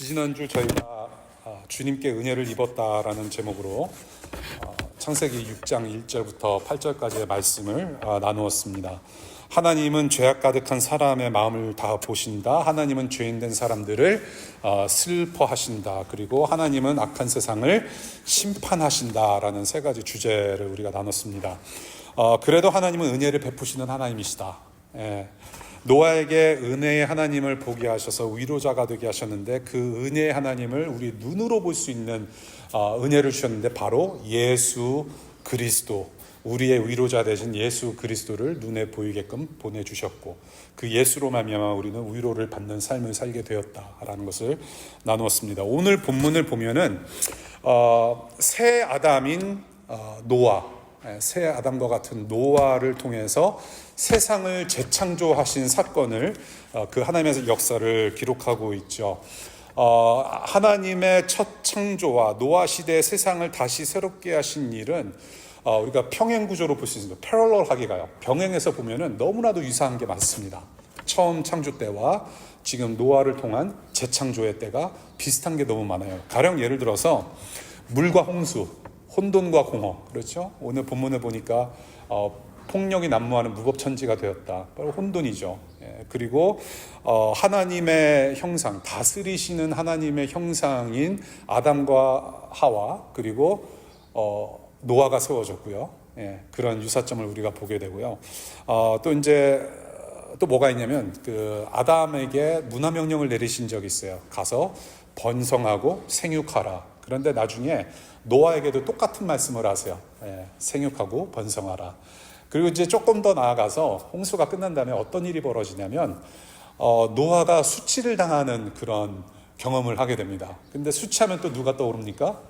지난주 저희가 주님께 은혜를 입었다라는 제목으로 창세기 6장 1절부터 8절까지의 말씀을 나누었습니다. 하나님은 죄악 가득한 사람의 마음을 다 보신다. 하나님은 죄인된 사람들을 슬퍼하신다. 그리고 하나님은 악한 세상을 심판하신다라는 세 가지 주제를 우리가 나눴습니다. 그래도 하나님은 은혜를 베푸시는 하나님이시다. 노아에게 은혜의 하나님을 보게 하셔서 위로자가 되게 하셨는데 그 은혜의 하나님을 우리 눈으로 볼 수 있는 은혜를 주셨는데 바로 예수 그리스도, 우리의 위로자 되신 예수 그리스도를 눈에 보이게끔 보내주셨고 그 예수로 말미암아 우리는 위로를 받는 삶을 살게 되었다라는 것을 나누었습니다. 오늘 본문을 보면은 새 아담인 노아, 새 아담과 같은 노아를 통해서 세상을 재창조하신 사건을 그 하나님의 역사를 기록하고 있죠. 하나님의 첫 창조와 노아 시대의 세상을 다시 새롭게 하신 일은 우리가 평행 구조로 볼 수 있습니다. 패러럴하게가요. 병행해서 보면은 너무나도 유사한 게 많습니다. 처음 창조 때와 지금 노아를 통한 재창조의 때가 비슷한 게 너무 많아요. 가령 예를 들어서 물과 홍수, 혼돈과 공허, 그렇죠? 오늘 본문을 보니까 폭력이 난무하는 무법천지가 되었다. 바로 혼돈이죠. 그리고 하나님의 형상, 다스리시는 하나님의 형상인 아담과 하와, 그리고 노아가 세워졌고요. 그런 유사점을 우리가 보게 되고요. 또 뭐가 있냐면 그 아담에게 문화 명령을 내리신 적이 있어요. 가서 번성하고 생육하라. 그런데 나중에 노아에게도 똑같은 말씀을 하세요. 생육하고 번성하라. 그리고 이제 조금 더 나아가서 홍수가 끝난 다음에 어떤 일이 벌어지냐면 노아가 수치를 당하는 그런 경험을 하게 됩니다. 근데 수치하면 또 누가 떠오릅니까?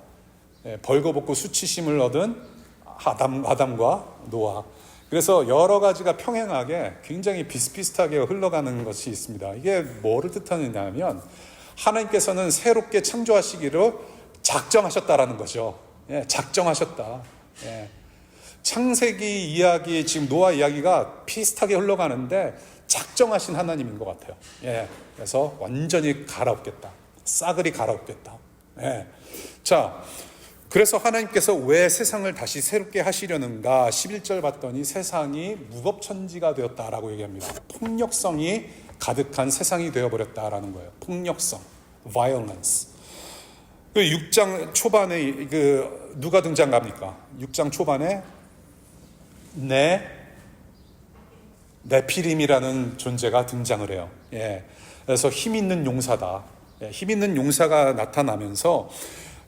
벌거벗고 수치심을 얻은 아담과 노아. 그래서 여러 가지가 평행하게 굉장히 비슷비슷하게 흘러가는 것이 있습니다. 이게 뭐를 뜻하느냐 면 하나님께서는 새롭게 창조하시기로 작정하셨다라는 거죠. 작정하셨다. 창세기 이야기, 지금 노아 이야기가 비슷하게 흘러가는데 작정하신 하나님인 것 같아요. 그래서 완전히 갈아엎겠다. 싸그리 갈아엎겠다. 자, 그래서 하나님께서 왜 세상을 다시 새롭게 하시려는가? 11절 봤더니 세상이 무법천지가 되었다라고 얘기합니다. 폭력성이 가득한 세상이 되어버렸다라는 거예요. 폭력성, violence. 6장 초반에 누가 등장합니까? 6장 초반에 네피림이라는 존재가 등장을 해요. 그래서 힘 있는 용사다. 힘 있는 용사가 나타나면서,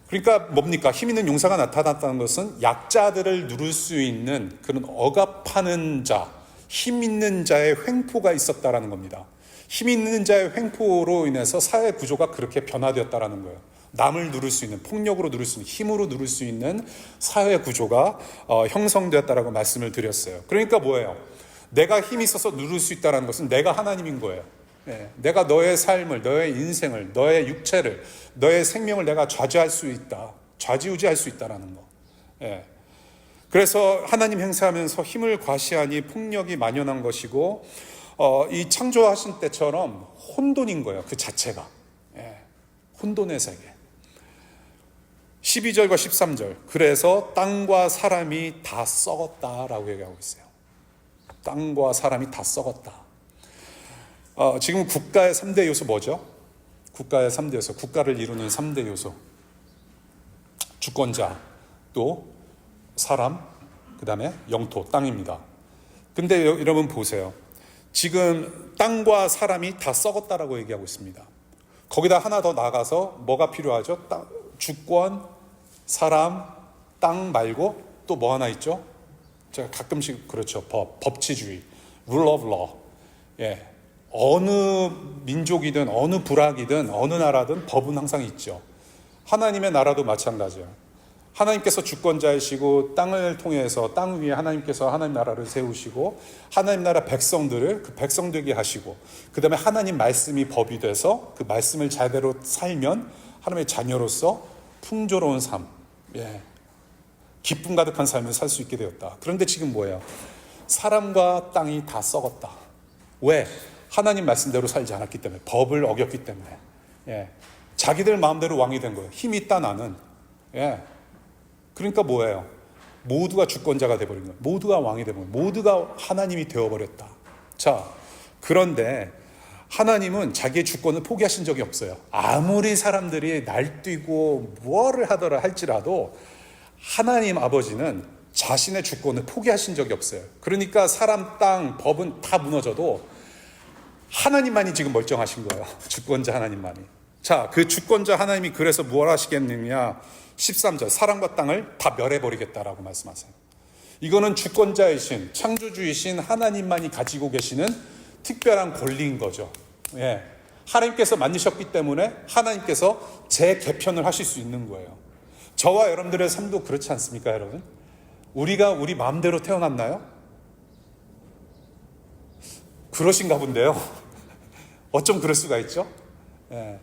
그러니까 뭡니까? 힘 있는 용사가 나타났다는 것은 약자들을 누를 수 있는 그런 억압하는 자, 힘 있는 자의 횡포가 있었다라는 겁니다. 힘 있는 자의 횡포로 인해서 사회 구조가 그렇게 변화되었다라는 거예요. 남을 누를 수 있는, 폭력으로 누를 수 있는, 힘으로 누를 수 있는 사회 구조가 형성되었다라고 말씀을 드렸어요. 그러니까 뭐예요? 내가 힘이 있어서 누를 수 있다는 것은 내가 하나님인 거예요. 내가 너의 삶을, 너의 인생을, 너의 육체를, 너의 생명을 내가 좌지할 수 있다. 좌지우지할 수 있다는 거. 그래서 하나님 행사하면서 힘을 과시하니 폭력이 만연한 것이고 이 창조하신 때처럼 혼돈인 거예요. 그 자체가. 혼돈의 세계. 12절과 13절. 그래서 땅과 사람이 다 썩었다라고 얘기하고 있어요. 땅과 사람이 다 썩었다. 지금 국가의 3대 요소 뭐죠? 국가의 3대 요소. 국가를 이루는 3대 요소. 주권자, 또 사람, 그 다음에 영토, 땅입니다. 근데 여러분 보세요. 지금 땅과 사람이 다 썩었다라고 얘기하고 있습니다. 거기다 하나 더 나가서 뭐가 필요하죠? 주권, 사람, 땅 말고 또 뭐 하나 있죠? 제가 가끔씩 그렇죠. 법치주의, rule of law. 어느 민족이든 어느 부락이든 어느 나라든 법은 항상 있죠. 하나님의 나라도 마찬가지예요. 하나님께서 주권자이시고 땅을 통해서 땅 위에 하나님께서 하나님 나라를 세우시고 하나님 나라 백성들을 그 백성 되게 하시고 그 다음에 하나님 말씀이 법이 돼서 그 말씀을 제대로 살면 하나님의 자녀로서 풍조로운 삶, 기쁨 가득한 삶을 살 수 있게 되었다. 그런데 지금 뭐예요? 사람과 땅이 다 썩었다. 왜? 하나님 말씀대로 살지 않았기 때문에, 법을 어겼기 때문에. 자기들 마음대로 왕이 된 거예요. 힘이 있다 나는. 예. 그러니까 뭐예요? 모두가 주권자가 돼버린 거예요. 모두가 왕이 돼버린 거예요. 모두가 하나님이 되어버렸다. 자, 그런데 하나님은 자기의 주권을 포기하신 적이 없어요. 아무리 사람들이 날뛰고 뭐를 하더라 할지라도 하나님 아버지는 자신의 주권을 포기하신 적이 없어요. 그러니까 사람, 땅, 법은 다 무너져도 하나님만이 지금 멀쩡하신 거예요. 주권자 하나님만이. 자, 그 주권자 하나님이 그래서 뭘 하시겠느냐? 13절, 사람과 땅을 다 멸해버리겠다라고 말씀하세요. 이거는 주권자이신, 창조주이신 하나님만이 가지고 계시는 특별한 권리인 거죠. 예. 하나님께서 만드셨기 때문에 하나님께서 재개편을 하실 수 있는 거예요. 저와 여러분들의 삶도 그렇지 않습니까, 여러분? 우리가 우리 마음대로 태어났나요? 그러신가 본데요. 어쩜 그럴 수가 있죠? 예.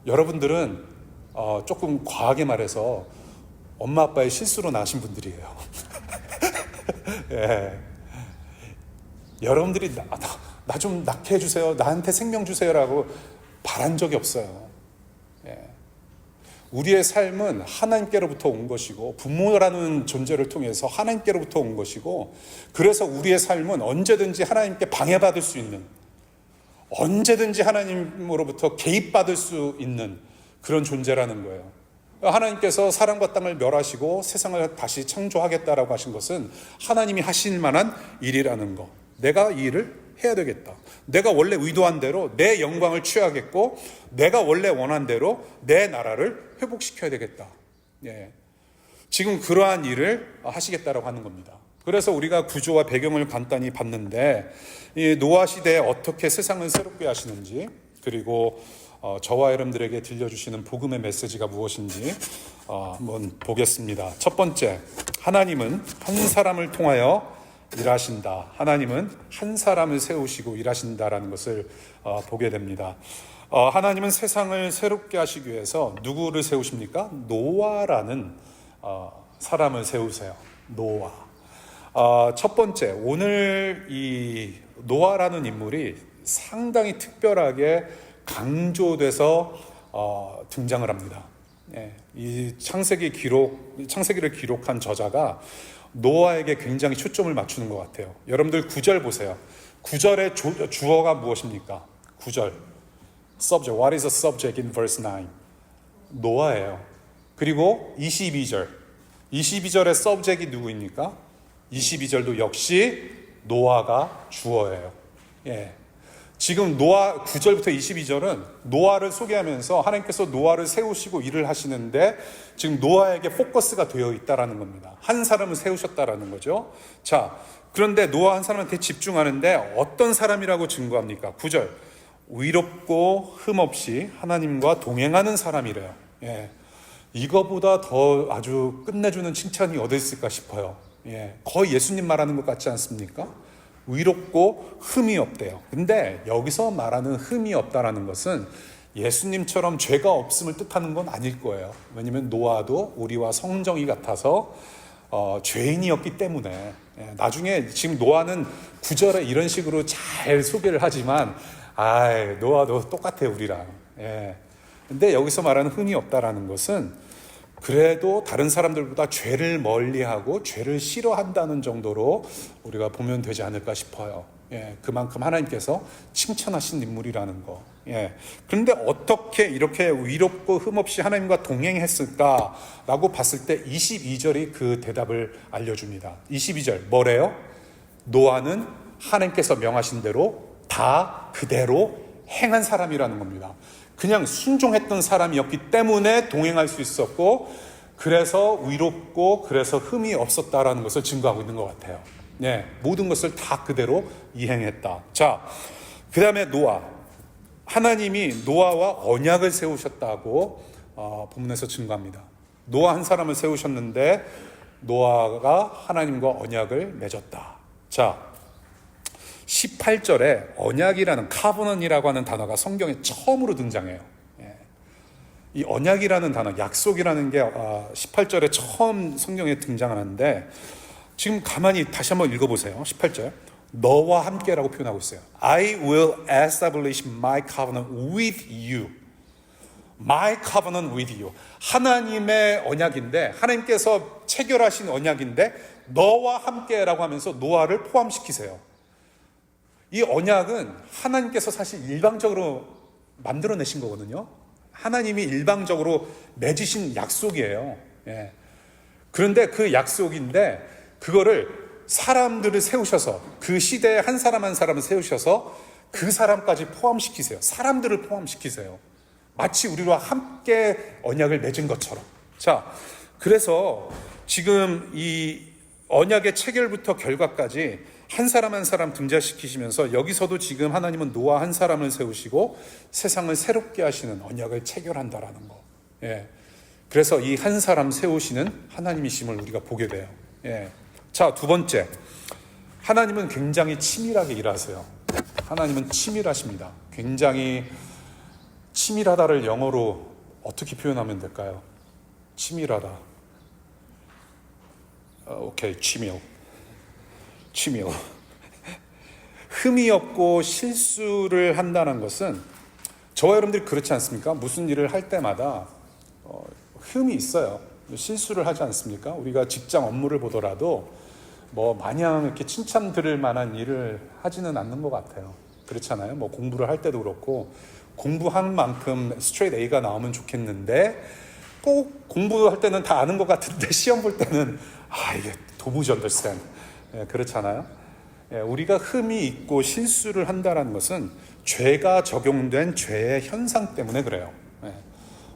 여러분들은 조금 과하게 말해서 엄마 아빠의 실수로 나신 분들이에요. 예. 여러분들이 나 좀 낳게 해주세요, 나한테 생명 주세요라고 바란 적이 없어요. 예. 우리의 삶은 하나님께로부터 온 것이고 부모라는 존재를 통해서 하나님께로부터 온 것이고, 그래서 우리의 삶은 언제든지 하나님께 방해받을 수 있는, 언제든지 하나님으로부터 개입받을 수 있는 그런 존재라는 거예요. 하나님께서 사람과 땅을 멸하시고 세상을 다시 창조하겠다라고 하신 것은 하나님이 하실 만한 일이라는 거. 내가 이 일을 해야 되겠다. 내가 원래 의도한 대로 내 영광을 취하겠고, 내가 원래 원한 대로 내 나라를 회복시켜야 되겠다. 예. 지금 그러한 일을 하시겠다라고 하는 겁니다. 그래서 우리가 구조와 배경을 간단히 봤는데, 이 노아 시대에 어떻게 세상을 새롭게 하시는지, 그리고 저와 여러분들에게 들려주시는 복음의 메시지가 무엇인지 한번 보겠습니다. 첫 번째, 하나님은 한 사람을 통하여 일하신다. 하나님은 한 사람을 세우시고 일하신다라는 것을 보게 됩니다. 하나님은 세상을 새롭게 하시기 위해서 누구를 세우십니까? 노아라는 사람을 세우세요. 노아. 첫 번째, 오늘 이 노아라는 인물이 상당히 특별하게 강조돼서 등장을 합니다. 예, 이 창세기를 기록한 저자가 노아에게 굉장히 초점을 맞추는 것 같아요. 여러분들 9절 보세요. 9절의 주어가 무엇입니까? 9절. Subject. What is the subject in verse 9? 노아예요. 그리고 22절. 22절의 subject이 누구입니까? 22절도 역시 노아가 주어예요. 예. 지금 노아 9절부터 22절은 노아를 소개하면서 하나님께서 노아를 세우시고 일을 하시는데 지금 노아에게 포커스가 되어 있다라는 겁니다. 한 사람을 세우셨다라는 거죠. 자, 그런데 노아 한 사람한테 집중하는데 어떤 사람이라고 증거합니까? 9절. 의롭고 흠없이 하나님과 동행하는 사람이래요. 예. 이거보다 더 아주 끝내주는 칭찬이 어디 있을까 싶어요. 예. 거의 예수님 말하는 것 같지 않습니까? 의롭고 흠이 없대요. 근데 여기서 말하는 흠이 없다라는 것은 예수님처럼 죄가 없음을 뜻하는 건 아닐 거예요. 왜냐하면 노아도 우리와 성정이 같아서 죄인이었기 때문에. 나중에 지금 노아는 9절에 이런 식으로 잘 소개를 하지만 노아도 똑같아요, 우리랑. 예. 근데 여기서 말하는 흠이 없다라는 것은 그래도 다른 사람들보다 죄를 멀리하고 죄를 싫어한다는 정도로 우리가 보면 되지 않을까 싶어요. 예, 그만큼 하나님께서 칭찬하신 인물이라는 거. 예. 그런데 어떻게 이렇게 의롭고 흠없이 하나님과 동행했을까라고 봤을 때 22절이 그 대답을 알려줍니다. 22절 뭐래요? 노아는 하나님께서 명하신 대로 다 그대로 행한 사람이라는 겁니다. 그냥 순종했던 사람이었기 때문에 동행할 수 있었고, 그래서 의롭고 그래서 흠이 없었다라는 것을 증거하고 있는 것 같아요. 네, 모든 것을 다 그대로 이행했다. 자, 그 다음에 노아. 하나님이 노아와 언약을 세우셨다고 본문에서 증거합니다. 노아 한 사람을 세우셨는데 노아가 하나님과 언약을 맺었다. 자, 18절에 언약이라는 카버넌이라고 하는 단어가 성경에 처음으로 등장해요. 예. 이 언약이라는 단어, 약속이라는 게 18절에 처음 성경에 등장하는데 지금 가만히 다시 한번 읽어보세요. 18절. 너와 함께라고 표현하고 있어요. I will establish my covenant with you. My covenant with you. 하나님의 언약인데, 하나님께서 체결하신 언약인데 너와 함께라고 하면서 노아를 포함시키세요. 이 언약은 하나님께서 사실 일방적으로 만들어내신 거거든요. 하나님이 일방적으로 맺으신 약속이에요. 예. 그런데 그 약속인데 그거를 사람들을 세우셔서, 그 시대에 한 사람 한 사람을 세우셔서 그 사람까지 포함시키세요. 사람들을 포함시키세요. 마치 우리와 함께 언약을 맺은 것처럼. 자, 그래서 지금 이 언약의 체결부터 결과까지 한 사람 한 사람 등장시키시면서 여기서도 지금 하나님은 노아 한 사람을 세우시고 세상을 새롭게 하시는 언약을 체결한다라는 거. 예. 그래서 이 한 사람 세우시는 하나님이심을 우리가 보게 돼요. 예. 자, 두 번째. 하나님은 굉장히 치밀하게 일하세요. 하나님은 치밀하십니다. 굉장히 치밀하다를 영어로 어떻게 표현하면 될까요? 치밀하다. 오케이, 치밀. 흠이 없고 실수를 한다는 것은, 저와 여러분들이 그렇지 않습니까? 무슨 일을 할 때마다 흠이 있어요. 실수를 하지 않습니까? 우리가 직장 업무를 보더라도 뭐 마냥 이렇게 칭찬 들을 만한 일을 하지는 않는 것 같아요. 그렇잖아요. 뭐 공부를 할 때도 그렇고, 공부한 만큼 스트레이트 A가 나오면 좋겠는데 꼭 공부할 때는 다 아는 것 같은데 시험 볼 때는 이게 도무지 understand. 예, 그렇잖아요. 예, 우리가 흠이 있고 실수를 한다는 것은 죄가 적용된 죄의 현상 때문에 그래요. 예.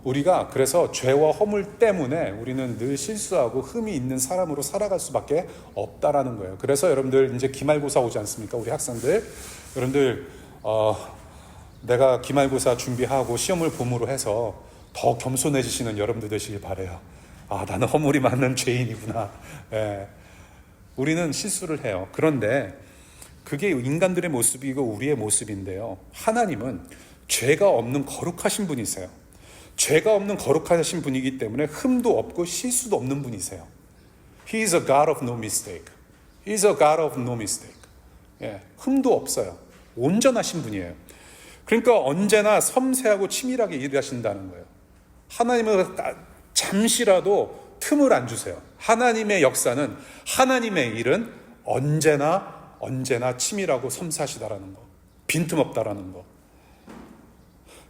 우리가 그래서 죄와 허물 때문에 우리는 늘 실수하고 흠이 있는 사람으로 살아갈 수밖에 없다라는 거예요. 그래서 여러분들 이제 기말고사 오지 않습니까? 우리 학생들, 여러분들 내가 기말고사 준비하고 시험을 봄으로 해서 더 겸손해지시는 여러분들 되시길 바라요. 나는 허물이 많은 죄인이구나. 예. 우리는 실수를 해요. 그런데 그게 인간들의 모습이고 우리의 모습인데요. 하나님은 죄가 없는 거룩하신 분이세요. 죄가 없는 거룩하신 분이기 때문에 흠도 없고 실수도 없는 분이세요. He is a God of no mistake. He is a God of no mistake. 예, 흠도 없어요. 온전하신 분이에요. 그러니까 언제나 섬세하고 치밀하게 일하신다는 거예요. 하나님은 잠시라도 틈을 안 주세요. 하나님의 역사는, 하나님의 일은 언제나 치밀하고 섬세하시다라는 거, 빈틈없다라는 거.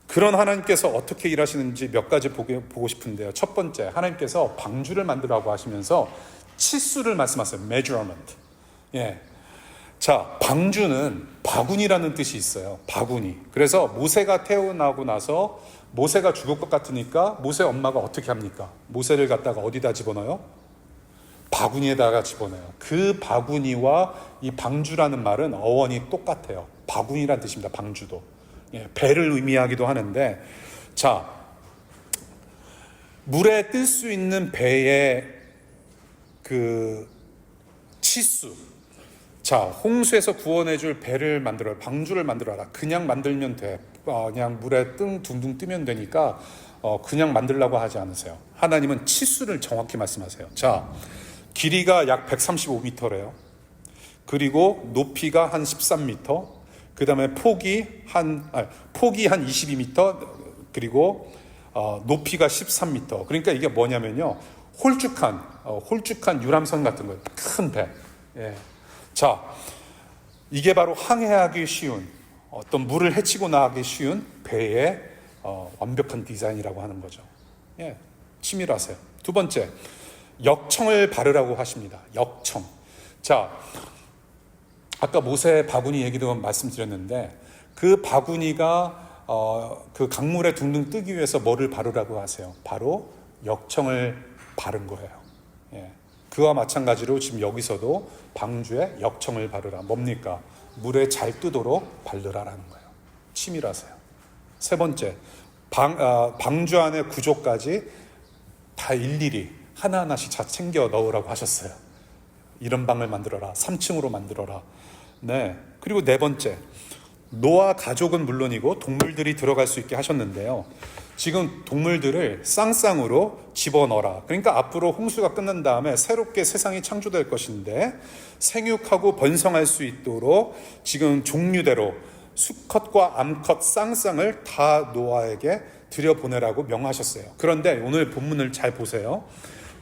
그런 하나님께서 어떻게 일하시는지 몇 가지 보고 싶은데요. 첫 번째, 하나님께서 방주를 만들라고 하시면서 치수를 말씀하세요. measurement. 예. 자, 방주는 바구니라는 뜻이 있어요. 바구니. 그래서 모세가 태어나고 나서 모세가 죽을 것 같으니까 모세 엄마가 어떻게 합니까? 모세를 갖다가 어디다 집어넣어요? 바구니에다가 집어넣어요. 그 바구니와 이 방주라는 말은 어원이 똑같아요. 바구니라는 뜻입니다. 방주도. 예, 배를 의미하기도 하는데, 자, 물에 뜰 수 있는 배의 그 치수. 자, 홍수에서 구원해줄 배를 만들어라. 방주를 만들어라. 그냥 만들면 돼. 그냥 물에 둥둥 뜨면 되니까 그냥 만들라고 하지 않으세요. 하나님은 치수를 정확히 말씀하세요. 자, 길이가 약 135m래요. 그리고 높이가 한 13m. 그 다음에 폭이 한 22m. 그리고 높이가 13m. 그러니까 이게 뭐냐면요, 홀쭉한 유람선 같은 거예요. 큰 배. 예. 자, 이게 바로 항해하기 쉬운, 어떤 물을 헤치고 나가기 쉬운 배의 완벽한 디자인이라고 하는 거죠. 예, 치밀하세요. 두 번째, 역청을 바르라고 하십니다. 역청. 자, 아까 모세 바구니 얘기도 말씀드렸는데, 그 바구니가 그 강물에 둥둥 뜨기 위해서 뭐를 바르라고 하세요? 바로 역청을 바른 거예요. 예. 그와 마찬가지로 지금 여기서도 방주에 역청을 바르라. 뭡니까? 물에 잘 뜨도록 바르라라는 거예요. 치밀하세요. 세 번째, 방주 안에 구조까지 다 일일이 하나하나씩 다 챙겨 넣으라고 하셨어요. 이런 방을 만들어라. 3층으로 만들어라. 네. 그리고 네 번째, 노아 가족은 물론이고 동물들이 들어갈 수 있게 하셨는데요. 지금 동물들을 쌍쌍으로 집어넣어라. 그러니까 앞으로 홍수가 끝난 다음에 새롭게 세상이 창조될 것인데 생육하고 번성할 수 있도록 지금 종류대로 수컷과 암컷 쌍쌍을 다 노아에게 들여보내라고 명하셨어요. 그런데 오늘 본문을 잘 보세요.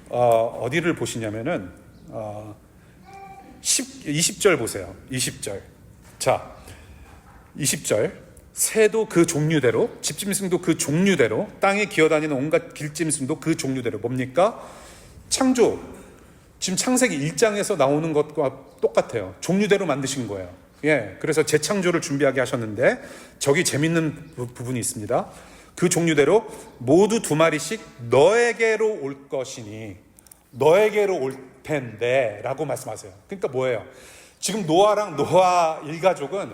어디를 보시냐면은 20절 보세요. 20절. 자, 20절. 새도 그 종류대로, 집짐승도 그 종류대로, 땅에 기어다니는 온갖 길짐승도 그 종류대로. 뭡니까? 창조. 지금 창세기 1장에서 나오는 것과 똑같아요. 종류대로 만드신 거예요. 예, 그래서 재창조를 준비하게 하셨는데 저기 재밌는 부분이 있습니다. 그 종류대로 모두 2마리씩 너에게로 올 것이니, 너에게로 올 텐데 라고 말씀하세요. 그러니까 뭐예요? 지금 노아랑 노아 일가족은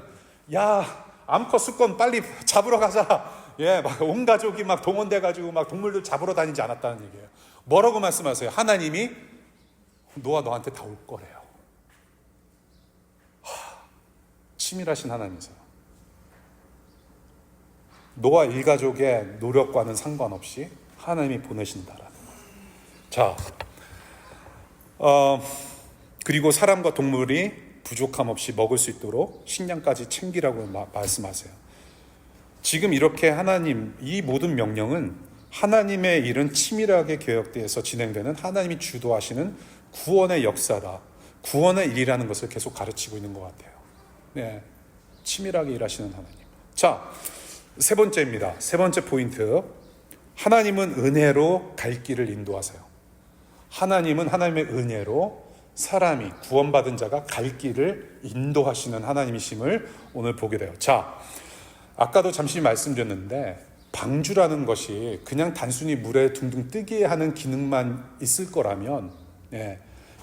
야, 암컷 수컷 빨리 잡으러 가자. 예, 막 온 가족이 막 동원돼가지고 막 동물들 잡으러 다니지 않았다는 얘기예요. 뭐라고 말씀하세요? 하나님이 노아 너한테 다 올 거래요. 치밀하신 하나님이세요. 노아 일가족의 노력과는 상관없이 하나님이 보내신다라는 거예요. 자, 그리고 사람과 동물이 부족함 없이 먹을 수 있도록 식량까지 챙기라고 말씀하세요. 지금 이렇게 하나님, 이 모든 명령은 하나님의 일은 치밀하게 계획돼서 진행되는 하나님이 주도하시는 구원의 역사다. 구원의 일이라는 것을 계속 가르치고 있는 것 같아요. 네, 치밀하게 일하시는 하나님. 자, 세 번째입니다. 세 번째 포인트. 하나님은 은혜로 갈 길을 인도하세요. 하나님은 하나님의 은혜로 사람이, 구원받은 자가 갈 길을 인도하시는 하나님이심을 오늘 보게 돼요. 자, 아까도 잠시 말씀드렸는데 방주라는 것이 그냥 단순히 물에 둥둥 뜨게 하는 기능만 있을 거라면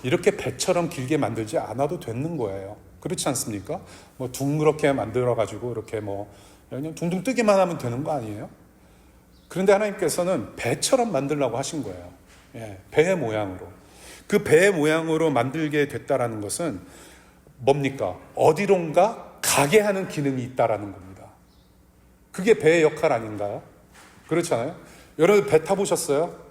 이렇게 배처럼 길게 만들지 않아도 되는 거예요. 그렇지 않습니까? 뭐 둥그렇게 만들어가지고 이렇게 뭐 그냥 둥둥 뜨기만 하면 되는 거 아니에요? 그런데 하나님께서는 배처럼 만들라고 하신 거예요. 배의 모양으로. 그 배의 모양으로 만들게 됐다라는 것은 뭡니까? 어디론가 가게 하는 기능이 있다라는 겁니다. 그게 배의 역할 아닌가요? 그렇잖아요? 여러분 배 타보셨어요?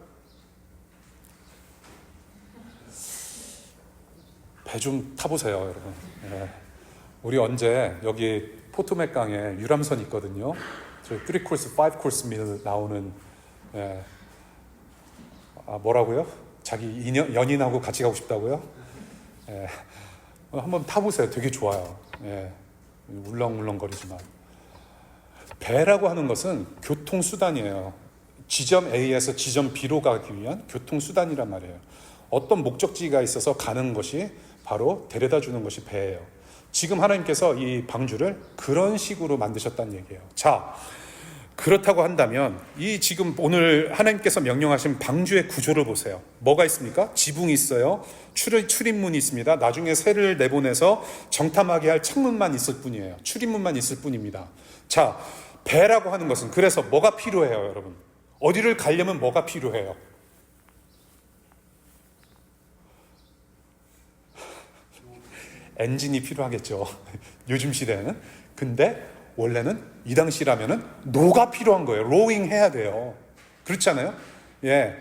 배 좀 타보세요, 여러분. 우리 언제 여기 포토맥강에 유람선 있거든요. 저희 3코스, 5코스 밀 나오는 뭐라고요? 자기 연인하고 같이 가고 싶다고요? 한번 타보세요. 되게 좋아요. 울렁울렁거리지만. 배라고 하는 것은 교통수단이에요. 지점 A에서 지점 B로 가기 위한 교통수단이란 말이에요. 어떤 목적지가 있어서 가는 것이 바로 데려다 주는 것이 배예요. 지금 하나님께서 이 방주를 그런 식으로 만드셨다는 얘기예요. 자, 그렇다고 한다면 이 지금 오늘 하나님께서 명령하신 방주의 구조를 보세요. 뭐가 있습니까? 지붕이 있어요. 출입문이 있습니다. 나중에 새를 내보내서 정탐하게 할 창문만 있을 뿐이에요. 출입문만 있을 뿐입니다. 자, 배라고 하는 것은 그래서 뭐가 필요해요, 여러분? 어디를 가려면 뭐가 필요해요? 엔진이 필요하겠죠. 요즘 시대에는. 근데 원래는 이 당시라면은 노가 필요한 거예요. 로잉 해야 돼요. 그렇지 않아요? 예.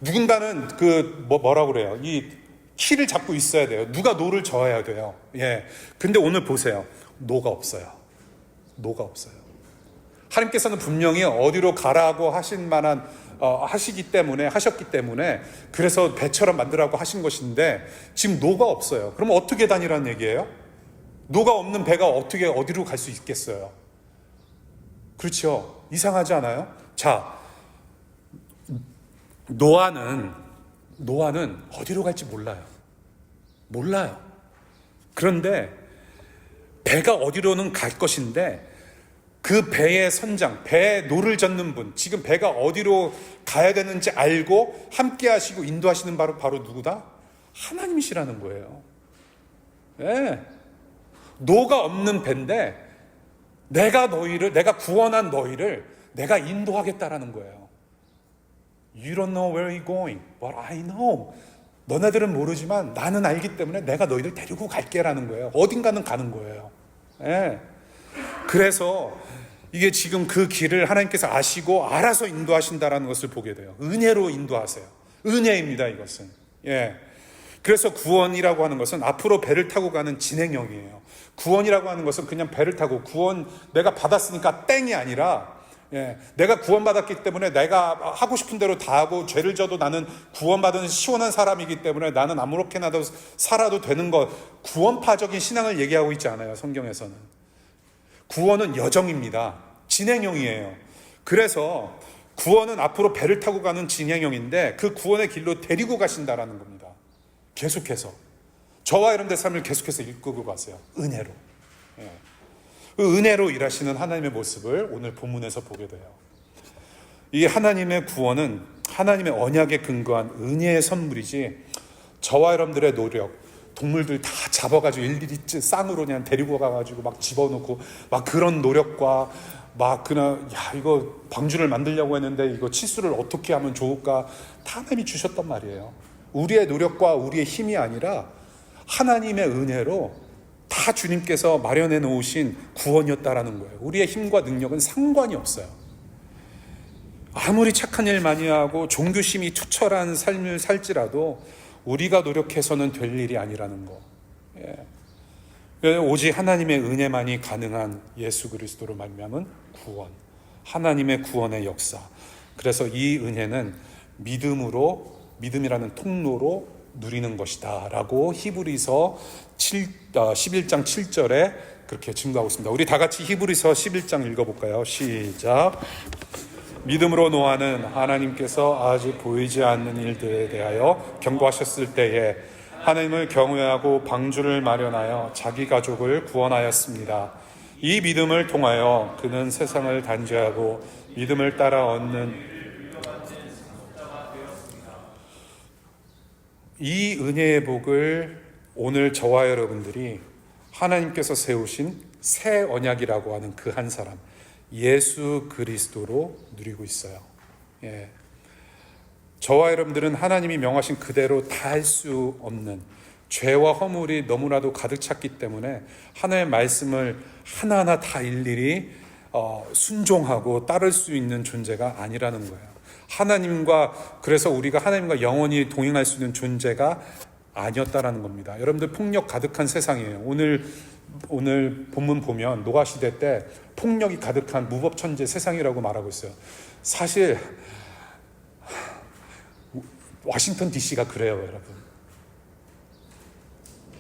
누군가는 뭐라고 그래요? 이 키를 잡고 있어야 돼요. 누가 노를 저어야 돼요. 예. 근데 오늘 보세요. 노가 없어요. 노가 없어요. 하나님께서는 분명히 어디로 가라고 하셨기 때문에 그래서 배처럼 만들라고 하신 것인데 지금 노가 없어요. 그럼 어떻게 다니라는 얘기예요? 노가 없는 배가 어떻게 어디로 갈 수 있겠어요? 그렇죠? 이상하지 않아요? 자, 노아는 어디로 갈지 몰라요. 그런데 배가 어디로는 갈 것인데 그 배의 선장, 배에 노를 젓는 분, 지금 배가 어디로 가야 되는지 알고 함께 하시고 인도하시는 바로 누구다? 하나님이시라는 거예요. 네. 노가 없는 배인데 내가 구원한 너희를 내가 인도하겠다라는 거예요. You don't know where you're going, but I know. 너네들은 모르지만 나는 알기 때문에 내가 너희들 데리고 갈게라는 거예요. 어딘가는 가는 거예요. 네. 그래서 이게 지금 그 길을 하나님께서 아시고 알아서 인도하신다라는 것을 보게 돼요. 은혜로 인도하세요. 은혜입니다, 이것은. 예. 그래서 구원이라고 하는 것은 앞으로 배를 타고 가는 진행형이에요. 구원이라고 하는 것은 그냥 배를 타고 구원 내가 받았으니까 땡이 아니라 내가 구원받았기 때문에 내가 하고 싶은 대로 다 하고 죄를 져도 나는 구원받은 시원한 사람이기 때문에 나는 아무렇게나도 살아도 되는 것, 구원파적인 신앙을 얘기하고 있지 않아요. 성경에서는 구원은 여정입니다. 진행형이에요. 그래서 구원은 앞으로 배를 타고 가는 진행형인데 그 구원의 길로 데리고 가신다라는 겁니다. 계속해서 저와 여러분들의 삶을 계속해서 이끌고 가세요. 은혜로. 그 은혜로 일하시는 하나님의 모습을 오늘 본문에서 보게 돼요. 이 하나님의 구원은 하나님의 언약에 근거한 은혜의 선물이지 저와 여러분들의 노력, 동물들 다 잡아가지고 일일이 쌍으로 그냥 데리고 가가지고 막 집어넣고 막 그런 노력과 막 그냥 이거 방주를 만들려고 했는데 이거 치수를 어떻게 하면 좋을까, 다 하나님이 주셨단 말이에요. 우리의 노력과 우리의 힘이 아니라 하나님의 은혜로 다 주님께서 마련해 놓으신 구원이었다라는 거예요. 우리의 힘과 능력은 상관이 없어요. 아무리 착한 일 많이 하고 종교심이 투철한 삶을 살지라도 우리가 노력해서는 될 일이 아니라는 거. 오직 하나님의 은혜만이 가능한 예수 그리스도로 말미암은 구원, 하나님의 구원의 역사. 그래서 이 은혜는 믿음이라는 통로로 누리는 것이다 라고 히브리서 11장 7절에 그렇게 증거하고 있습니다. 우리 다 같이 히브리서 11장 읽어볼까요? 시작. 믿음으로 노아는 하나님께서 아직 보이지 않는 일들에 대하여 경고하셨을 때에 하나님을 경외하고 방주를 마련하여 자기 가족을 구원하였습니다. 이 믿음을 통하여 그는 세상을 단죄하고 믿음을 따라 얻는 이 은혜의 복을 오늘 저와 여러분들이 하나님께서 세우신 새 언약이라고 하는 그 한 사람 예수 그리스도로 누리고 있어요. 저와 여러분들은 하나님이 명하신 그대로 다 할 수 없는 죄와 허물이 너무나도 가득 찼기 때문에 하나님의 말씀을 하나하나 다 일일이 순종하고 따를 수 있는 존재가 아니라는 거예요. 그래서 우리가 하나님과 영원히 동행할 수 있는 존재가 아니었다라는 겁니다. 여러분들 폭력 가득한 세상이에요. 오늘 본문 보면 노아 시대 때 폭력이 가득한 무법천재 세상이라고 말하고 있어요. 사실 워싱턴 DC가 그래요, 여러분.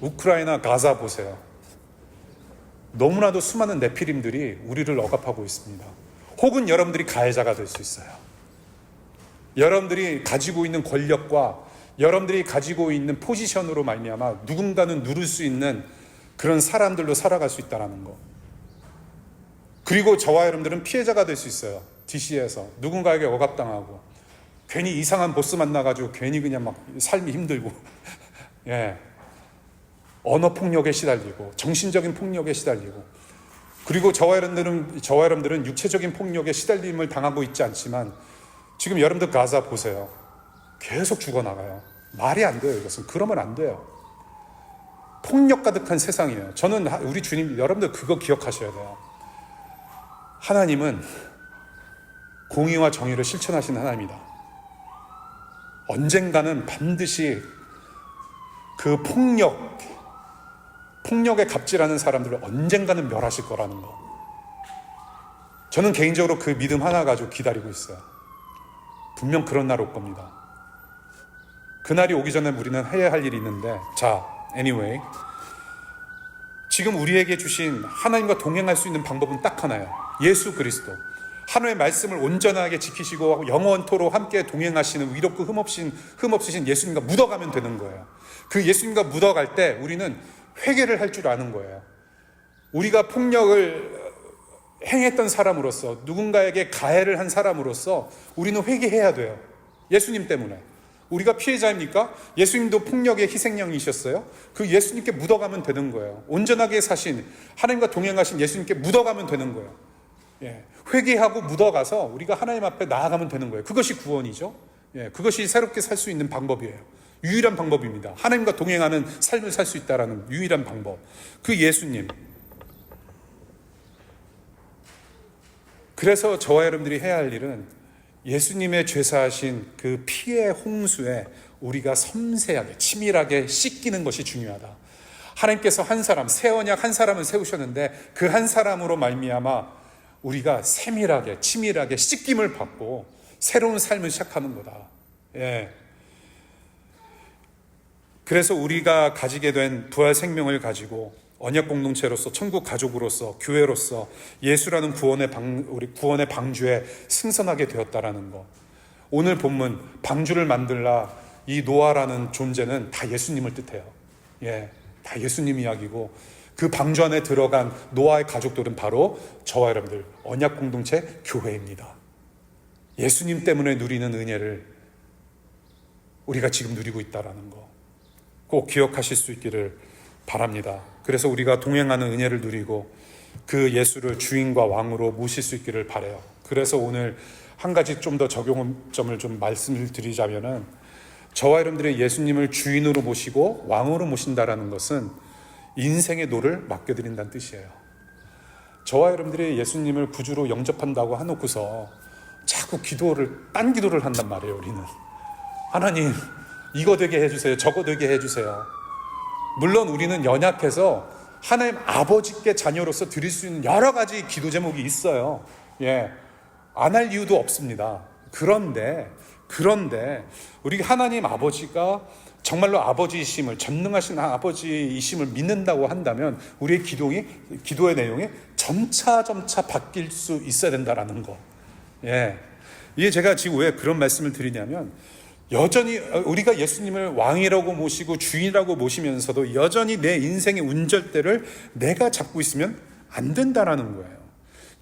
우크라이나 가자 보세요. 너무나도 수많은 네피림들이 우리를 억압하고 있습니다. 혹은 여러분들이 가해자가 될 수 있어요. 여러분들이 가지고 있는 권력과 여러분들이 가지고 있는 포지션으로 말미암아 누군가는 누를 수 있는 그런 사람들로 살아갈 수 있다는 거. 그리고 저와 여러분들은 피해자가 될 수 있어요. DC에서 누군가에게 억압당하고 괜히 이상한 보스 만나가지고 괜히 그냥 막 삶이 힘들고 언어 폭력에 시달리고 정신적인 폭력에 시달리고, 그리고 저와 여러분들은 육체적인 폭력에 시달림을 당하고 있지 않지만 지금 여러분들 가자 보세요. 계속 죽어나가요. 말이 안 돼요. 이것은 그러면 안 돼요. 폭력 가득한 세상이에요. 저는 우리 주님, 여러분들 그거 기억하셔야 돼요. 하나님은 공의와 정의를 실천하시는 하나님이다. 언젠가는 반드시 그 폭력에 갑질하는 사람들을 언젠가는 멸하실 거라는 거. 저는 개인적으로 그 믿음 하나 가지고 기다리고 있어요. 분명 그런 날 올 겁니다. 그날이 오기 전에 우리는 해야 할 일이 있는데, anyway, 지금 우리에게 주신 하나님과 동행할 수 있는 방법은 딱 하나예요. 예수 그리스도. 하나님의 말씀을 온전하게 지키시고 영원토록 함께 동행하시는 위롭고 흠없으신 예수님과 묻어가면 되는 거예요. 그 예수님과 묻어갈 때 우리는 회개를 할 줄 아는 거예요. 우리가 폭력을 행했던 사람으로서, 누군가에게 가해를 한 사람으로서 우리는 회개해야 돼요. 예수님 때문에. 우리가 피해자입니까? 예수님도 폭력의 희생양이셨어요. 그 예수님께 묻어가면 되는 거예요. 온전하게 사신 하나님과 동행하신 예수님께 묻어가면 되는 거예요. 회개하고 묻어가서 우리가 하나님 앞에 나아가면 되는 거예요. 그것이 구원이죠. 그것이 새롭게 살 수 있는 방법이에요. 유일한 방법입니다. 하나님과 동행하는 삶을 살 수 있다는 유일한 방법. 그 예수님. 그래서 저와 여러분들이 해야 할 일은 예수님의 죄사하신 그 피의 홍수에 우리가 섬세하게 치밀하게 씻기는 것이 중요하다. 하나님께서 한 사람, 새 언약 한 사람을 세우셨는데 그 한 사람으로 말미암아 우리가 세밀하게 치밀하게 씻김을 받고 새로운 삶을 시작하는 거다. 예. 그래서 우리가 가지게 된 부활 생명을 가지고 언약 공동체로서, 천국 가족으로서, 교회로서 예수라는 우리 구원의 방주에 승선하게 되었다라는 것. 오늘 본문 방주를 만들라, 이 노아라는 존재는 다 예수님을 뜻해요. 예, 다 예수님 이야기고, 그 방주 안에 들어간 노아의 가족들은 바로 저와 여러분들 언약 공동체 교회입니다. 예수님 때문에 누리는 은혜를 우리가 지금 누리고 있다라는 거 꼭 기억하실 수 있기를 바랍니다. 그래서 우리가 동행하는 은혜를 누리고 그 예수를 주인과 왕으로 모실 수 있기를 바라요. 그래서 오늘 한 가지 좀 더 적용점을 좀 말씀을 드리자면은, 저와 여러분들이 예수님을 주인으로 모시고 왕으로 모신다라는 것은 인생의 노를 맡겨드린다는 뜻이에요. 저와 여러분들이 예수님을 구주로 영접한다고 해놓고서 자꾸 딴 기도를 한단 말이에요. 우리는 하나님 이거 되게 해주세요, 저거 되게 해주세요. 물론 우리는 연약해서 하나님 아버지께 자녀로서 드릴 수 있는 여러 가지 기도 제목이 있어요. 예, 안 할 이유도 없습니다. 그런데 우리 하나님 아버지가 정말로 아버지이심을, 전능하신 아버지이심을 믿는다고 한다면 우리의 기도의 내용이 점차 바뀔 수 있어야 된다라는 거. 예, 이게 제가 지금 왜 그런 말씀을 드리냐면, 여전히 우리가 예수님을 왕이라고 모시고 주인이라고 모시면서도 여전히 내 인생의 운절대를 내가 잡고 있으면 안 된다라는 거예요.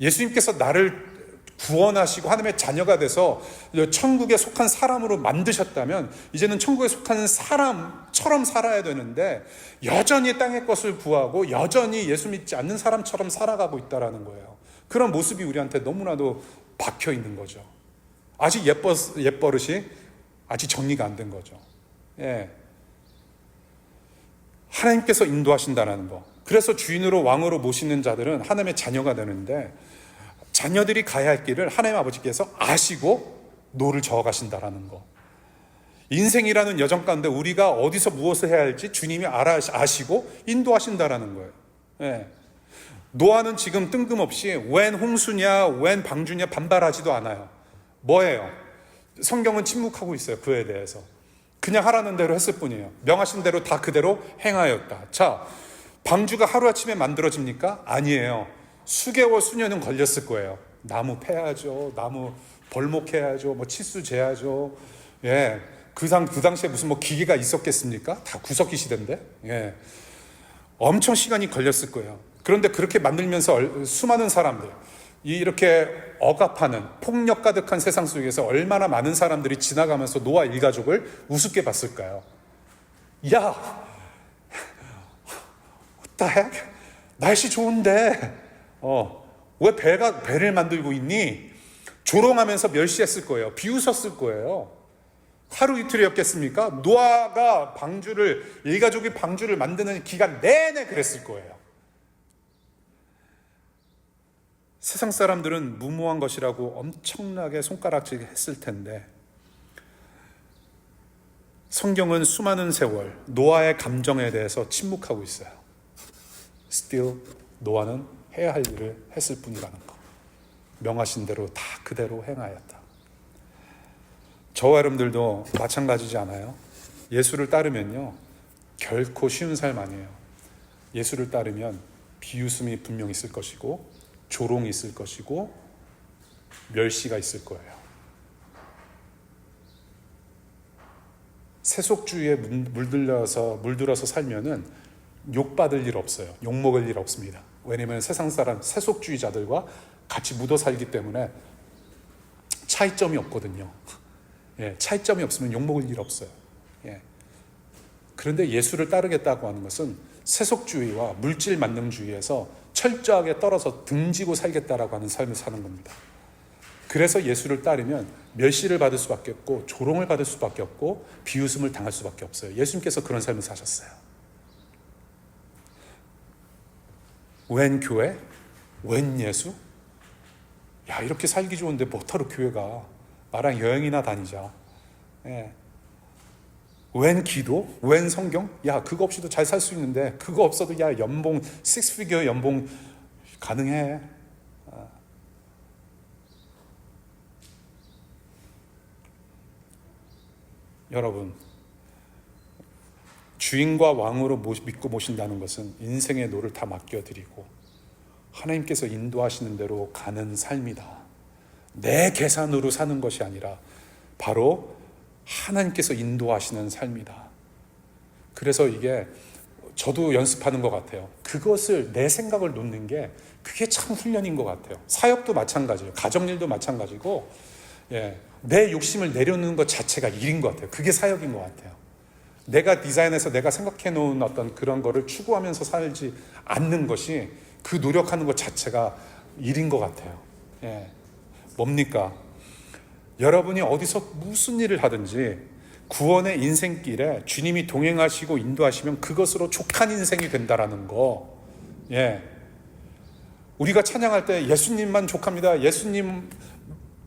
예수님께서 나를 구원하시고 하나님의 자녀가 돼서 천국에 속한 사람으로 만드셨다면 이제는 천국에 속한 사람처럼 살아야 되는데, 여전히 땅의 것을 구하고 여전히 예수 믿지 않는 사람처럼 살아가고 있다라는 거예요. 그런 모습이 우리한테 너무나도 박혀 있는 거죠. 아직 옛버릇이 아직 정리가 안 된 거죠. 예. 하나님께서 인도하신다는 거. 그래서 주인으로 왕으로 모시는 자들은 하나님의 자녀가 되는데, 자녀들이 가야 할 길을 하나님 아버지께서 아시고 노를 저어가신다라는 거. 인생이라는 여정 가운데 우리가 어디서 무엇을 해야 할지 주님이 아시고 인도하신다라는 거예요. 예. 노아는 지금 뜬금없이 웬 홍수냐, 웬 방주냐 반발하지도 않아요. 뭐예요? 성경은 침묵하고 있어요. 그에 대해서 그냥 하라는 대로 했을 뿐이에요. 명하신 대로 다 그대로 행하였다. 자, 방주가 하루아침에 만들어집니까? 아니에요. 수개월 수년은 걸렸을 거예요. 나무 패야죠, 나무 벌목해야죠, 뭐 치수 재야죠. 예, 그 당시에 무슨 뭐 기계가 있었겠습니까? 다 구석기 시대인데. 예, 엄청 시간이 걸렸을 거예요. 그런데 그렇게 만들면서 수많은 사람들, 이렇게 억압하는 폭력 가득한 세상 속에서 얼마나 많은 사람들이 지나가면서 노아 일가족을 우습게 봤을까요? 야, what the heck? 날씨 좋은데 왜 배를 만들고 있니? 조롱하면서 멸시했을 거예요. 비웃었을 거예요. 하루 이틀이었겠습니까? 노아가 일가족이 방주를 만드는 기간 내내 그랬을 거예요. 세상 사람들은 무모한 것이라고 엄청나게 손가락질 했을 텐데, 성경은 수많은 세월 노아의 감정에 대해서 침묵하고 있어요. Still 노아는 해야 할 일을 했을 뿐이라는 거. 명하신 대로 다 그대로 행하였다. 저와 여러분들도 마찬가지지 않아요? 예수를 따르면요, 결코 쉬운 삶 아니에요. 예수를 따르면 비웃음이 분명 있을 것이고, 조롱이 있을 것이고, 멸시가 있을 거예요. 세속주의에 물들어서 살면은 욕받을 일 없어요. 욕먹을 일 없습니다. 왜냐하면 세상 사람, 세속주의자들과 같이 묻어 살기 때문에 차이점이 없거든요. 예, 차이점이 없으면 욕먹을 일 없어요. 예. 그런데 예수를 따르겠다고 하는 것은 세속주의와 물질 만능주의에서 철저하게 떨어져 등지고 살겠다라고 하는 삶을 사는 겁니다. 그래서 예수를 따르면 멸시를 받을 수밖에 없고, 조롱을 받을 수밖에 없고, 비웃음을 당할 수밖에 없어요. 예수님께서 그런 삶을 사셨어요. 웬 교회? 웬 예수? 야, 이렇게 살기 좋은데 뭐하러 교회 가? 나랑 여행이나 다니자. 예. 웬 기도? 웬 성경? 야, 그거 없이도 잘 살 수 있는데, 그거 없어도 야, 연봉 6피겨 연봉 가능해. 여러분, 주인과 왕으로 믿고 모신다는 것은 인생의 노를 다 맡겨드리고 하나님께서 인도하시는 대로 가는 삶이다. 내 계산으로 사는 것이 아니라 바로 하나님께서 인도하시는 삶이다. 그래서 이게 저도 연습하는 것 같아요. 그것을, 내 생각을 놓는 게 그게 참 훈련인 것 같아요. 사역도 마찬가지예요. 가정일도 마찬가지고, 내 욕심을 내려놓는 것 자체가 일인 것 같아요. 그게 사역인 것 같아요. 내가 디자인해서 내가 생각해 놓은 어떤 그런 거를 추구하면서 살지 않는 것이, 그 노력하는 것 자체가 일인 것 같아요. 뭡니까? 여러분이 어디서 무슨 일을 하든지 구원의 인생길에 주님이 동행하시고 인도하시면 그것으로 족한 인생이 된다라는 거. 우리가 찬양할 때 예수님만 족합니다, 예수님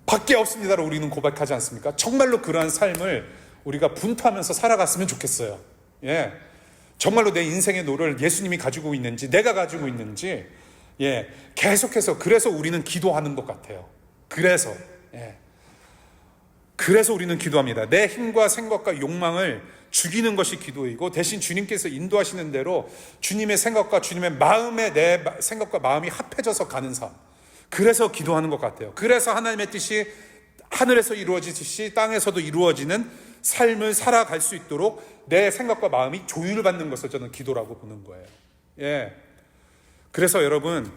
밖에 없습니다로 우리는 고백하지 않습니까? 정말로 그러한 삶을 우리가 분투하면서 살아갔으면 좋겠어요. 정말로 내 인생의 노를 예수님이 가지고 있는지, 내가 가지고 있는지, 계속해서, 그래서 우리는 기도하는 것 같아요. 그래서 우리는 기도합니다. 내 힘과 생각과 욕망을 죽이는 것이 기도이고, 대신 주님께서 인도하시는 대로 주님의 생각과 주님의 마음에 내 생각과 마음이 합해져서 가는 삶. 그래서 기도하는 것 같아요. 그래서 하나님의 뜻이 하늘에서 이루어지듯이 땅에서도 이루어지는 삶을 살아갈 수 있도록 내 생각과 마음이 조율을 받는 것을 저는 기도라고 보는 거예요. 그래서 여러분,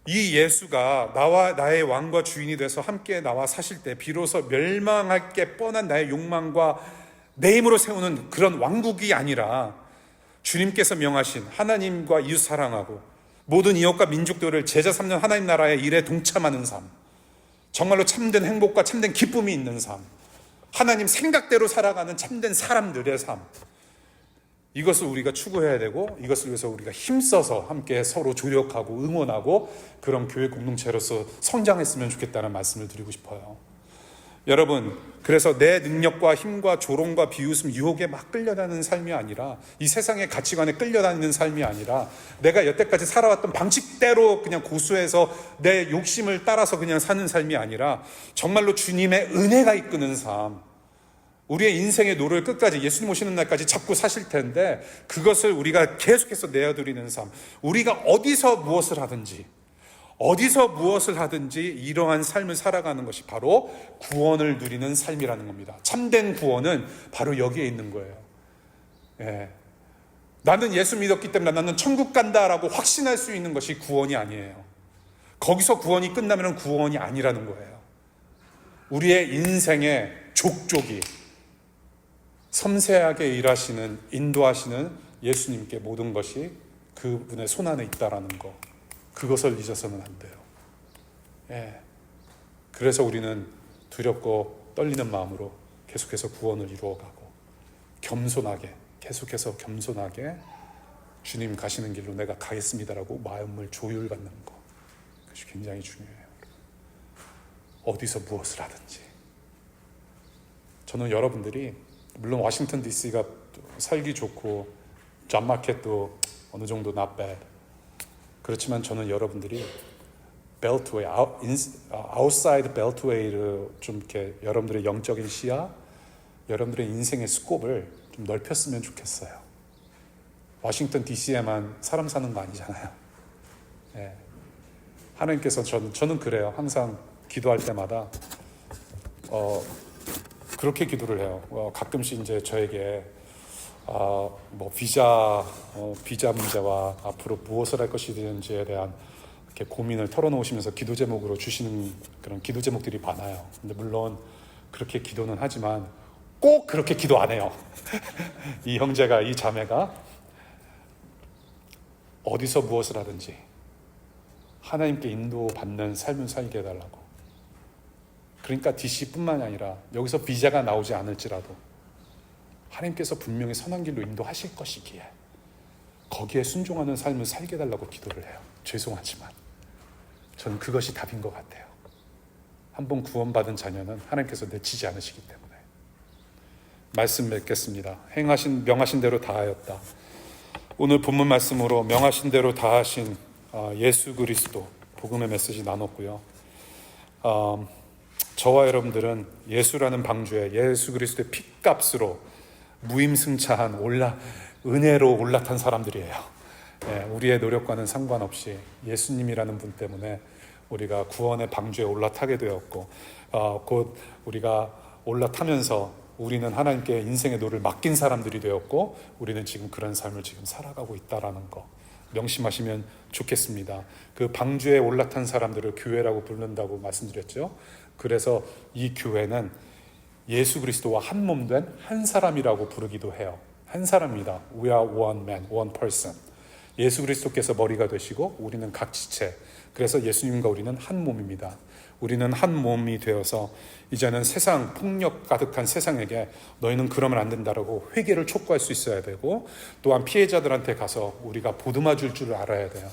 이 예수가 나와 나의 왕과 주인이 돼서 함께 나와 사실 때 비로소 멸망할 게 뻔한 나의 욕망과 내 힘으로 세우는 그런 왕국이 아니라, 주님께서 명하신 하나님과 이웃 사랑하고 모든 이웃과 민족들을 제자 삼는 하나님 나라의 일에 동참하는 삶, 정말로 참된 행복과 참된 기쁨이 있는 삶, 하나님 생각대로 살아가는 참된 사람들의 삶, 이것을 우리가 추구해야 되고, 이것을 위해서 우리가 힘써서 함께 서로 조력하고 응원하고 그런 교회 공동체로서 성장했으면 좋겠다는 말씀을 드리고 싶어요. 여러분, 그래서 내 능력과 힘과 조롱과 비웃음, 유혹에 막 끌려다니는 삶이 아니라, 이 세상의 가치관에 끌려다니는 삶이 아니라, 내가 여태까지 살아왔던 방식대로 그냥 고수해서 내 욕심을 따라서 그냥 사는 삶이 아니라, 정말로 주님의 은혜가 이끄는 삶, 우리의 인생의 노를 끝까지 예수님 오시는 날까지 잡고 사실 텐데, 그것을 우리가 계속해서 내어드리는 삶, 우리가 어디서 무엇을 하든지 이러한 삶을 살아가는 것이 바로 구원을 누리는 삶이라는 겁니다. 참된 구원은 바로 여기에 있는 거예요. 나는 예수 믿었기 때문에 나는 천국 간다라고 확신할 수 있는 것이 구원이 아니에요. 거기서 구원이 끝나면 구원이 아니라는 거예요. 우리의 인생의 족족이 섬세하게 일하시는, 인도하시는 예수님께 모든 것이 그분의 손안에 있다라는 거, 그것을 잊어서는 안 돼요. 그래서 우리는 두렵고 떨리는 마음으로 계속해서 구원을 이루어가고, 계속해서 겸손하게 주님 가시는 길로 내가 가겠습니다라고 마음을 조율받는 거, 그것이 굉장히 중요해요. 어디서 무엇을 하든지. 저는 여러분들이, 물론 워싱턴 DC가 살기 좋고 잡마켓도 어느 정도 not bad, 그렇지만 저는 여러분들이 벨트웨이, 아웃사이드 벨트웨이를 좀 이렇게 여러분들의 영적인 시야, 여러분들의 인생의 스콥을 좀 넓혔으면 좋겠어요. 워싱턴 DC에만 사람 사는 거 아니잖아요. 하나님께서, 저는 그래요. 항상 기도할 때마다 그렇게 기도를 해요. 가끔씩 이제 저에게 비자 문제와 앞으로 무엇을 할 것인지에 대한 이렇게 고민을 털어놓으시면서 기도 제목으로 주시는 그런 기도 제목들이 많아요. 근데 물론 그렇게 기도는 하지만 꼭 그렇게 기도 안 해요. 이 형제가, 이 자매가 어디서 무엇을 하든지 하나님께 인도받는 삶을 살게 해달라고. 그러니까 DC뿐만이 아니라 여기서 비자가 나오지 않을지라도 하나님께서 분명히 선한 길로 인도하실 것이기에 거기에 순종하는 삶을 살게 해달라고 기도를 해요. 죄송하지만 저는 그것이 답인 것 같아요. 한번 구원받은 자녀는 하나님께서 내치지 않으시기 때문에. 말씀 맺겠습니다. 명하신 대로 다하였다. 오늘 본문 말씀으로 명하신 대로 다하신 예수 그리스도 복음의 메시지 나눴고요. 저와 여러분들은 예수라는 방주에 예수 그리스도의 핏값으로 무임승차한 은혜로 올라탄 사람들이에요. 우리의 노력과는 상관없이 예수님이라는 분 때문에 우리가 구원의 방주에 올라타게 되었고, 곧 우리가 올라타면서 우리는 하나님께 인생의 노를 맡긴 사람들이 되었고, 우리는 지금 그런 삶을 지금 살아가고 있다라는 거 명심하시면 좋겠습니다. 그 방주에 올라탄 사람들을 교회라고 부른다고 말씀드렸죠. 그래서 이 교회는 예수 그리스도와 한 몸 된 한 사람이라고 부르기도 해요. 한 사람입니다. We are one man, one person. 예수 그리스도께서 머리가 되시고 우리는 각 지체. 그래서 예수님과 우리는 한 몸입니다. 우리는 한 몸이 되어서 이제는 세상, 폭력 가득한 세상에게 너희는 그러면 안 된다라고 회개를 촉구할 수 있어야 되고, 또한 피해자들한테 가서 우리가 보듬어 줄 줄 알아야 돼요.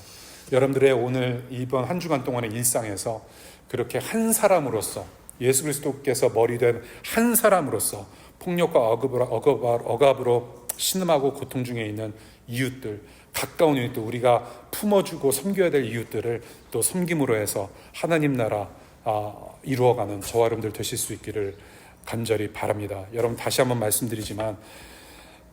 여러분들의 오늘 이번 한 주간 동안의 일상에서 그렇게 한 사람으로서, 예수 그리스도께서 머리된 한 사람으로서 폭력과 억압으로 신음하고 고통 중에 있는 이웃들, 가까운 이웃들, 우리가 품어주고 섬겨야 될 이웃들을 또 섬김으로 해서 하나님 나라 이루어가는 저와 여러분들 되실 수 있기를 간절히 바랍니다. 여러분, 다시 한번 말씀드리지만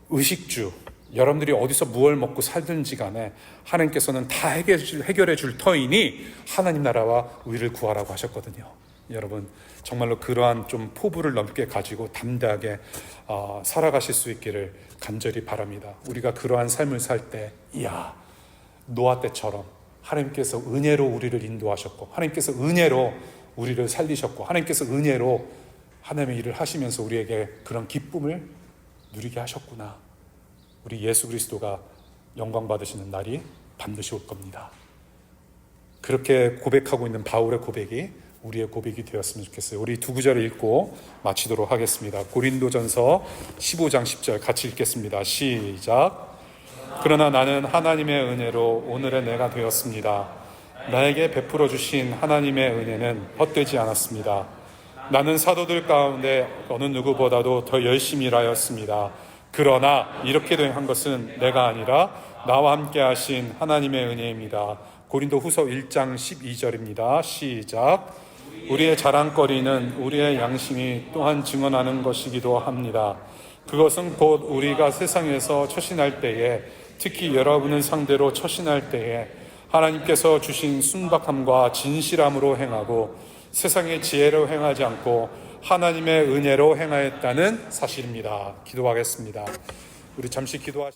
의식주, 여러분들이 어디서 무엇을 먹고 살든지 간에 하나님께서는 다 해결해 줄 터이니 하나님 나라와 의를 구하라고 하셨거든요. 여러분, 정말로 그러한 좀 포부를 넘게 가지고 담대하게 살아가실 수 있기를 간절히 바랍니다. 우리가 그러한 삶을 살 때, 노아 때처럼 하나님께서 은혜로 우리를 인도하셨고, 하나님께서 은혜로 우리를 살리셨고, 하나님께서 은혜로 하나님의 일을 하시면서 우리에게 그런 기쁨을 누리게 하셨구나. 우리 예수 그리스도가 영광 받으시는 날이 반드시 올 겁니다. 그렇게 고백하고 있는 바울의 고백이 우리의 고백이 되었으면 좋겠어요. 우리 두 구절을 읽고 마치도록 하겠습니다. 고린도전서 15장 10절 같이 읽겠습니다. 시작. 그러나 나는 하나님의 은혜로 오늘의 내가 되었습니다. 나에게 베풀어 주신 하나님의 은혜는 헛되지 않았습니다. 나는 사도들 가운데 어느 누구보다도 더 열심히 일하였습니다. 그러나 이렇게 한 것은 내가 아니라 나와 함께 하신 하나님의 은혜입니다. 고린도 후서 1장 12절입니다. 시작. 우리의 자랑거리는 우리의 양심이 또한 증언하는 것이기도 합니다. 그것은 곧 우리가 세상에서 처신할 때에, 특히 여러분을 상대로 처신할 때에 하나님께서 주신 순박함과 진실함으로 행하고 세상의 지혜로 행하지 않고 하나님의 은혜로 행하였다는 사실입니다. 기도하겠습니다. 우리 잠시 기도하시